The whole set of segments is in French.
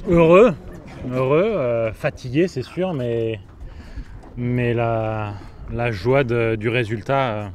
Heureux, fatigué c'est sûr, mais la joie du résultat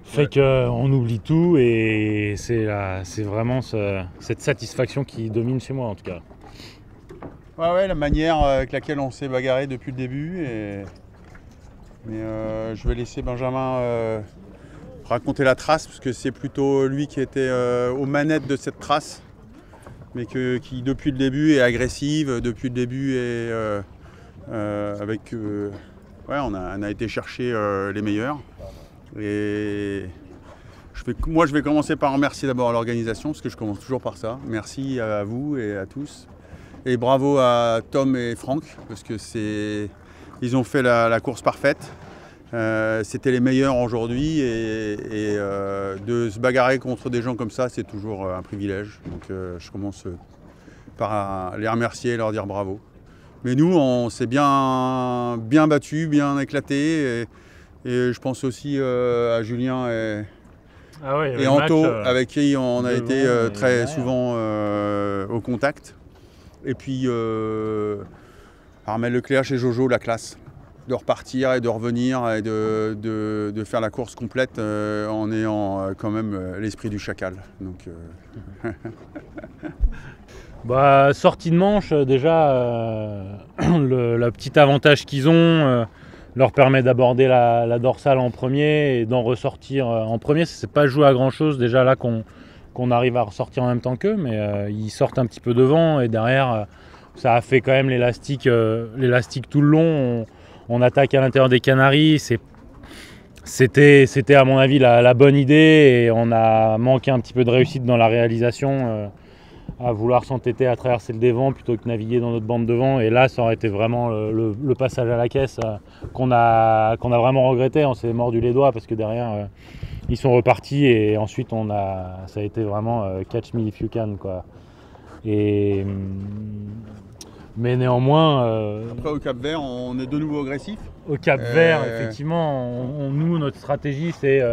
fait qu'on oublie tout et c'est vraiment cette satisfaction qui domine chez moi en tout cas. Ouais, la manière avec laquelle on s'est bagarré depuis le début. Mais je vais laisser Benjamin raconter la trace, parce que c'est plutôt lui qui était aux manettes de cette trace, mais qui depuis le début est agressive, depuis le début est on a été chercher les meilleurs. Et moi je vais commencer par remercier d'abord l'organisation, parce que je commence toujours par ça. Merci à vous et à tous. Et bravo à Tom et Franck, parce que ils ont fait la course parfaite. C'était les meilleurs aujourd'hui et de se bagarrer contre des gens comme ça, c'est toujours un privilège. Donc je commence par les remercier et leur dire bravo. Mais nous, on s'est bien battus, bien éclatés. Et je pense aussi à Julien et Anto, avec qui on a été très souvent au contact. Et puis Armel Leclerc chez Jojo, la classe. De repartir et de revenir et de faire la course complète en ayant quand même l'esprit du chacal. Donc, sortie de manche, déjà, le petit avantage qu'ils ont leur permet d'aborder la dorsale en premier et d'en ressortir en premier. C'est pas joué à grand chose déjà là qu'on arrive à ressortir en même temps qu'eux, mais ils sortent un petit peu devant et derrière ça a fait quand même l'élastique tout le long. On attaque à l'intérieur des Canaries, c'était à mon avis la bonne idée et on a manqué un petit peu de réussite dans la réalisation à vouloir s'entêter à traverser le dévent plutôt que naviguer dans notre bande devant, et là ça aurait été vraiment le passage à la caisse qu'on a vraiment regretté. On s'est mordu les doigts parce que derrière ils sont repartis et ensuite ça a été vraiment catch me if you can quoi. Mais néanmoins... Après au Cap-Vert, on est de nouveau agressif. Au Cap-Vert, effectivement, nous, notre stratégie, c'est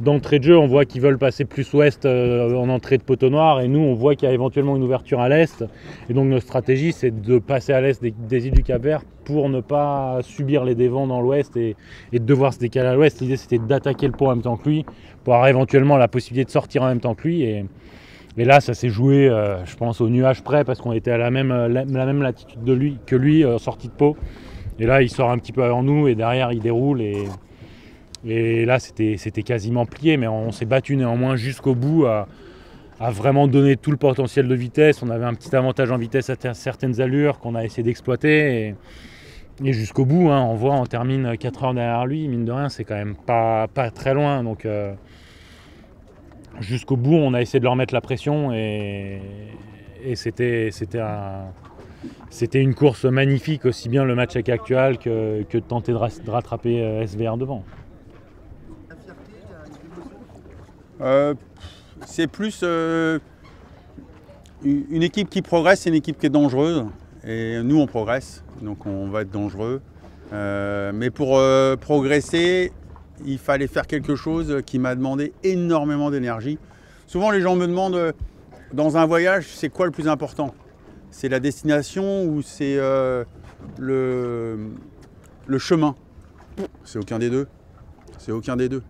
d'entrée de jeu, on voit qu'ils veulent passer plus ouest en entrée de poteau noir, et nous, on voit qu'il y a éventuellement une ouverture à l'est. Et donc notre stratégie, c'est de passer à l'est des îles du Cap-Vert pour ne pas subir les dévents dans l'ouest et de devoir se décaler à l'ouest. L'idée, c'était d'attaquer le pont en même temps que lui, pour avoir éventuellement la possibilité de sortir en même temps que lui. Et là, ça s'est joué, je pense, au nuage près, parce qu'on était à la même latitude que lui, sortie de Pau. Et là, il sort un petit peu avant nous, et derrière, il déroule. Et là, c'était quasiment plié, mais on s'est battu néanmoins jusqu'au bout à vraiment donner tout le potentiel de vitesse. On avait un petit avantage en vitesse à certaines allures qu'on a essayé d'exploiter. Et jusqu'au bout, on termine 4 heures derrière lui. Mine de rien, c'est quand même pas très loin. Donc... jusqu'au bout, on a essayé de leur mettre la pression et c'était une course magnifique, aussi bien le match avec Actual que de tenter de rattraper SVR devant. C'est plus une équipe qui progresse, c'est une équipe qui est dangereuse. Et nous, on progresse, donc on va être dangereux. Mais pour progresser, il fallait faire quelque chose qui m'a demandé énormément d'énergie. Souvent, les gens me demandent, dans un voyage, c'est quoi le plus important? C'est la destination ou c'est le chemin? C'est aucun des deux. C'est aucun des deux.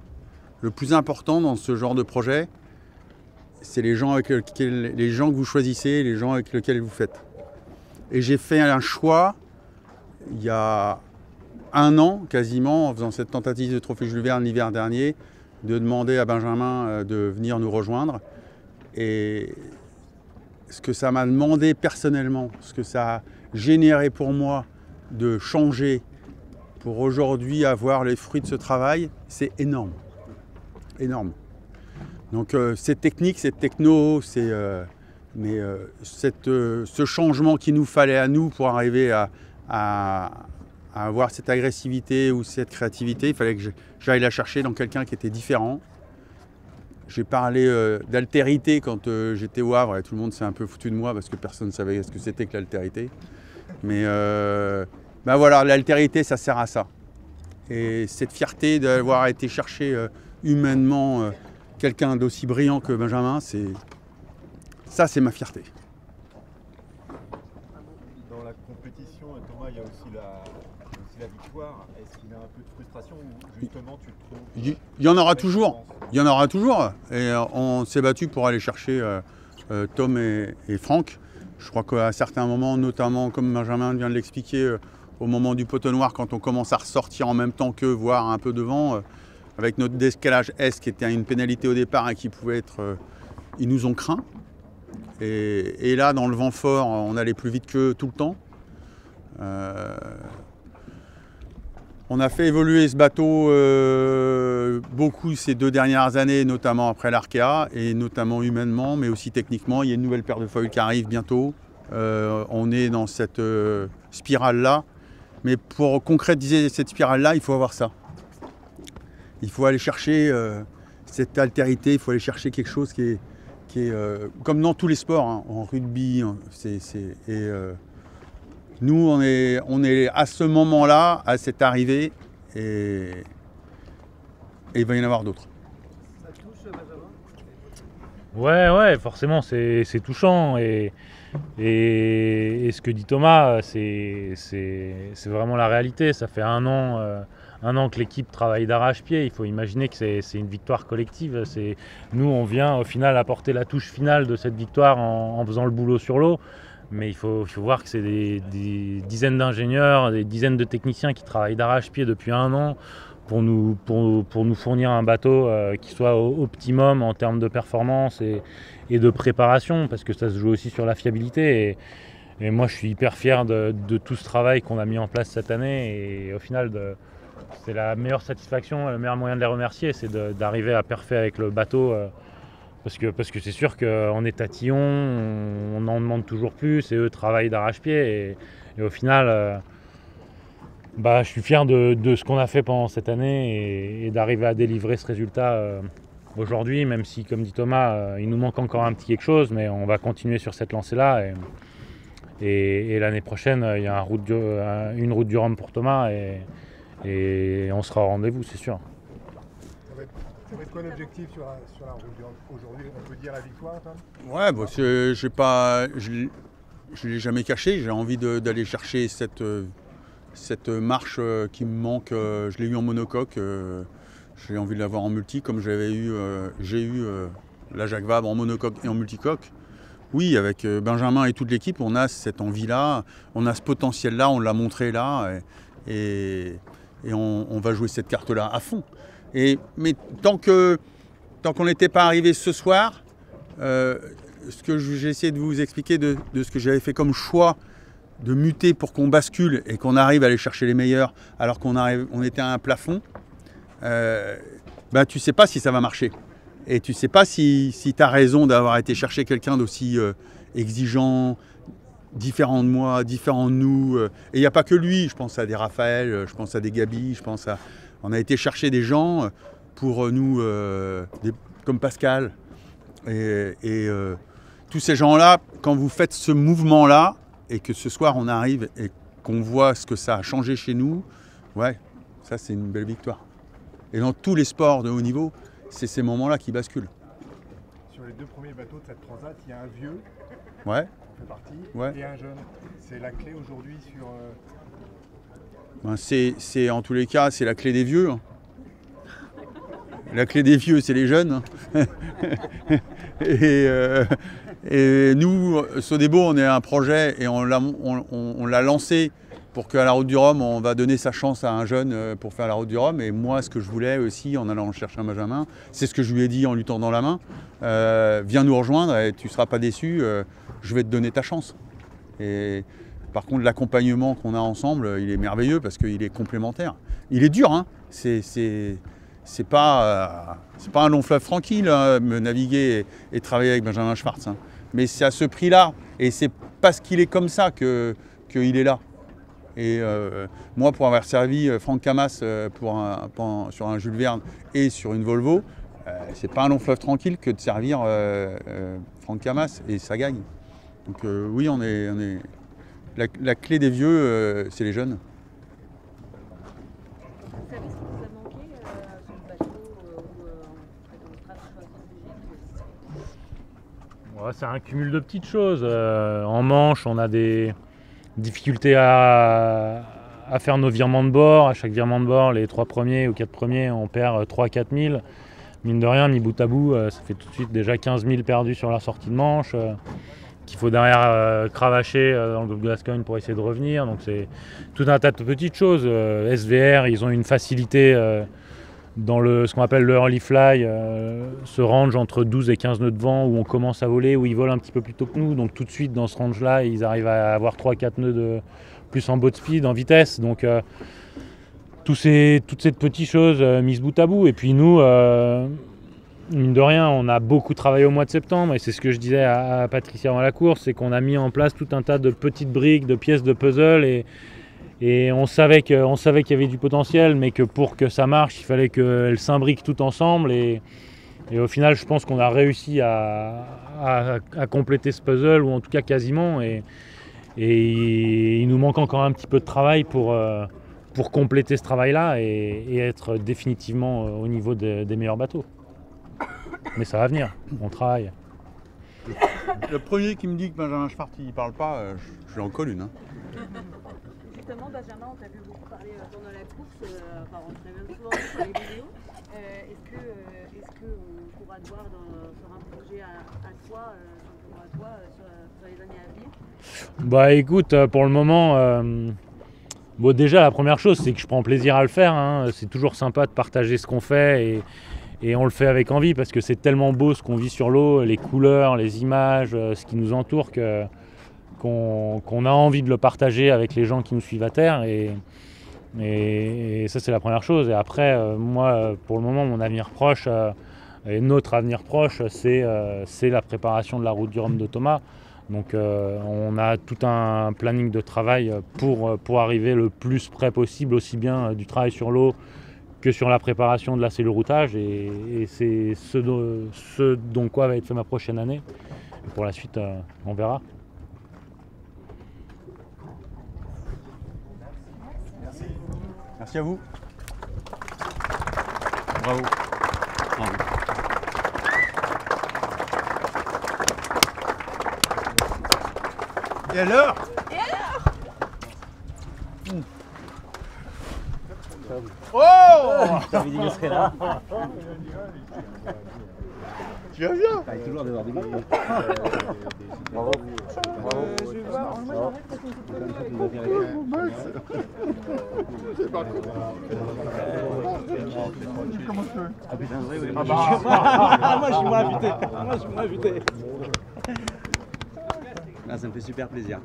Le plus important dans ce genre de projet, c'est les gens que vous choisissez, les gens avec lesquels vous faites. Et j'ai fait un choix il y a 1 an quasiment, en faisant cette tentative de trophée Jules Verne l'hiver dernier, de demander à Benjamin de venir nous rejoindre. Et ce que ça m'a demandé personnellement, ce que ça a généré pour moi de changer pour aujourd'hui avoir les fruits de ce travail, c'est énorme. Énorme. Donc c'est technique, c'est techno, ce changement qu'il nous fallait à nous pour arriver à avoir cette agressivité ou cette créativité, il fallait que j'aille la chercher dans quelqu'un qui était différent. J'ai parlé d'altérité quand j'étais au Havre et tout le monde s'est un peu foutu de moi parce que personne ne savait ce que c'était que l'altérité. Mais voilà, l'altérité, ça sert à ça. Et cette fierté d'avoir été chercher humainement quelqu'un d'aussi brillant que Benjamin, c'est ma fierté. compétition, Thomas, il y a aussi la victoire. Est-ce qu'il y a un peu de frustration ou justement tu te trouves... Il y en aura toujours. Il y en aura toujours. Et on s'est battu pour aller chercher Tom et Franck. Je crois qu'à certains moments, notamment comme Benjamin vient de l'expliquer, au moment du poteau noir, quand on commence à ressortir en même temps qu'eux, voire un peu devant, avec notre décalage S qui était une pénalité au départ et qui pouvait être... ils nous ont craint. Et là, dans le vent fort, on allait plus vite qu'eux tout le temps. On a fait évoluer ce bateau beaucoup ces 2 dernières années, notamment après l'Arkea, et notamment humainement, mais aussi techniquement. Il y a une nouvelle paire de foils qui arrive bientôt. On est dans cette spirale-là. Mais pour concrétiser cette spirale-là, il faut avoir ça. Il faut aller chercher cette altérité, il faut aller chercher quelque chose qui est comme dans tous les sports, hein, en rugby. Hein, nous, on est à ce moment-là, à cette arrivée, et il va y en avoir d'autres. Ça touche, Ouais, Benjamin? ouais, forcément, c'est touchant. Et ce que dit Thomas, c'est vraiment la réalité. Ça fait un an que l'équipe travaille d'arrache-pied. Il faut imaginer que c'est une victoire collective. Nous, on vient au final apporter la touche finale de cette victoire en faisant le boulot sur l'eau. Mais il faut voir que c'est des dizaines d'ingénieurs, des dizaines de techniciens qui travaillent d'arrache-pied depuis un an pour nous fournir un bateau qui soit au optimum en termes de performance et de préparation, parce que ça se joue aussi sur la fiabilité. Et moi, je suis hyper fier de tout ce travail qu'on a mis en place cette année. Et au final, c'est la meilleure satisfaction, le meilleur moyen de les remercier, c'est d'arriver à parfait avec le bateau. Parce que c'est sûr qu'on est tatillon, on en demande toujours plus, et eux travaillent d'arrache-pied. Et au final, je suis fier de ce qu'on a fait pendant cette année et d'arriver à délivrer ce résultat aujourd'hui, même si, comme dit Thomas, il nous manque encore un petit quelque chose, mais on va continuer sur cette lancée-là. Et l'année prochaine, il y a une route du Rhum pour Thomas, et on sera au rendez-vous, c'est sûr. Ça va être quoi l'objectif sur la route du Rhum aujourd'hui? On peut dire la victoire, Tom? Ouais, je ne l'ai jamais caché. J'ai envie d'aller chercher cette marche qui me manque. Je l'ai eu en monocoque. J'ai envie de l'avoir en multi, comme j'ai eu la Jacques Vabre en monocoque et en multicoque. Oui, avec Benjamin et toute l'équipe, on a cette envie-là, on a ce potentiel-là, on l'a montré là, et on va jouer cette carte-là à fond. Mais tant qu'on n'était pas arrivé ce soir, ce que j'ai essayé de vous expliquer de ce que j'avais fait comme choix de muter pour qu'on bascule et qu'on arrive à aller chercher les meilleurs alors on était à un plafond, tu sais pas si ça va marcher. Et tu sais pas si tu as raison d'avoir été chercher quelqu'un d'aussi exigeant, différent de moi, différent de nous. Et il n'y a pas que lui, je pense à des Raphaël, je pense à des Gabi, on a été chercher des gens pour nous, comme Pascal. Et tous ces gens-là, quand vous faites ce mouvement-là, et que ce soir on arrive et qu'on voit ce que ça a changé chez nous, ouais, ça c'est une belle victoire. Et dans tous les sports de haut niveau, c'est ces moments-là qui basculent. Sur les 2 premiers bateaux de cette transat, il y a un vieux, ouais. on fait partie, Ouais. et un jeune. C'est la clé aujourd'hui sur... C'est en tous les cas, c'est la clé des vieux. La clé des vieux, c'est les jeunes. Et nous, Sodebo, on est un projet et on l'a lancé pour qu'à la Route du Rhum, on va donner sa chance à un jeune pour faire la Route du Rhum. Et moi, ce que je voulais aussi, en allant chercher un Benjamin, c'est ce que je lui ai dit en lui tendant la main. Viens nous rejoindre et tu ne seras pas déçu, je vais te donner ta chance. Et par contre, l'accompagnement qu'on a ensemble, il est merveilleux parce qu'il est complémentaire. Il est dur, hein. C'est pas un long fleuve tranquille, hein, me naviguer et travailler avec Benjamin Schwartz. Hein. Mais c'est à ce prix-là, et c'est parce qu'il est comme ça qu'il est là. Et moi, pour avoir servi Franck Camas sur un Jules Verne et sur une Volvo, c'est pas un long fleuve tranquille que de servir Franck Camas, et ça gagne. Donc oui, on est... La clé des vieux, c'est les jeunes. Vous savez ce qui vous a manqué sur le bateau ou dans le travail stratégique? Ouais, c'est un cumul de petites choses. En Manche, on a des difficulté à faire nos virements de bord. À chaque virement de bord, les 3 premiers ou 4 premiers, on perd 3-4 000. Mine de rien, mis bout à bout, ça fait tout de suite déjà 15 000 perdus sur la sortie de manche, qu'il faut derrière cravacher dans le groupe Gascogne pour essayer de revenir. Donc c'est tout un tas de petites choses. SVR, ils ont une facilité dans ce qu'on appelle le early fly, ce range entre 12 et 15 nœuds de vent où on commence à voler, où ils volent un petit peu plus tôt que nous. Donc tout de suite dans ce range-là, ils arrivent à avoir 3-4 nœuds de plus en boat speed, en vitesse. Donc toutes ces petites choses mises bout à bout. Et puis nous, mine de rien, on a beaucoup travaillé au mois de septembre. Et c'est ce que je disais à Patricia avant la course, c'est qu'on a mis en place tout un tas de petites briques, de pièces de puzzle. Et on savait qu'il y avait du potentiel, mais que pour que ça marche, il fallait qu'elles s'imbriquent tout ensemble. Et au final, je pense qu'on a réussi à compléter ce puzzle, ou en tout cas quasiment. Et il nous manque encore un petit peu de travail pour compléter ce travail-là et être définitivement au niveau des meilleurs bateaux. Mais ça va venir, on travaille. Le premier qui me dit que Benjamin Schwartz il parle pas, je lui en colle une. Hein. Justement, Benjamin, on t'a vu beaucoup parler pendant la course, enfin, on t'a même souvent vu sur les vidéos. Est-ce qu'on pourra te voir sur un projet à toi, sur les années à venir? Bah écoute, pour le moment, bon, déjà la première chose c'est que je prends plaisir à le faire. Hein. C'est toujours sympa de partager ce qu'on fait et on le fait avec envie parce que c'est tellement beau ce qu'on vit sur l'eau, les couleurs, les images, ce qui nous entoure qu'on a envie de le partager avec les gens qui nous suivent à terre et ça c'est la première chose. Et après moi pour le moment mon avenir proche et notre avenir proche c'est la préparation de la route du Rhum de Thomas. Donc on a tout un planning de travail pour arriver le plus près possible, aussi bien du travail sur l'eau que sur la préparation de la cellule routage. Et c'est ce dont quoi va être fait ma prochaine année. Et pour la suite, on verra. Merci à vous. Bravo. Bravo. Et alors? Oh! T'as envie d'illustrer là? Tu vas bien? Il est toujours d'avoir des gars. Bravo. Je vais voir. Moi, j'aimerais que tu c'est pas trop. Comment tu veux? Ah putain, oui, oui. Ah bah. Moi, je suis moins invité. Ah, ça me fait super plaisir.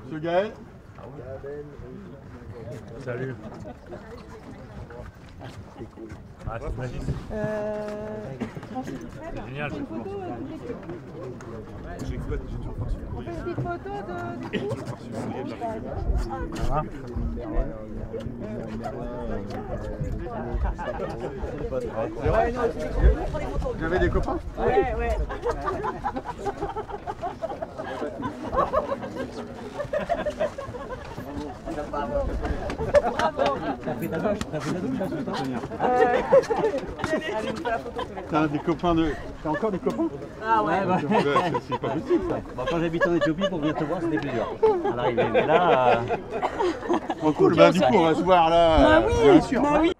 Monsieur Gaël? Salut. Ah, c'est magique. C'est génial. Une photo on fait une petite photo du coup. Ça va? Vous avez des copains? Ouais. T'as fait ta douche là, ce matin? Allez, on fait la photo tous les deux. T'as des copains de... T'as encore des copains? Ah ouais. C'est pas possible ça. Bon, quand j'habitais en Éthiopie, pour venir te voir, c'était plus dur à l'arrivée. Mais là, Trop cool, bah du coup on va se voir là. Bah oui, bien sûr. bah oui.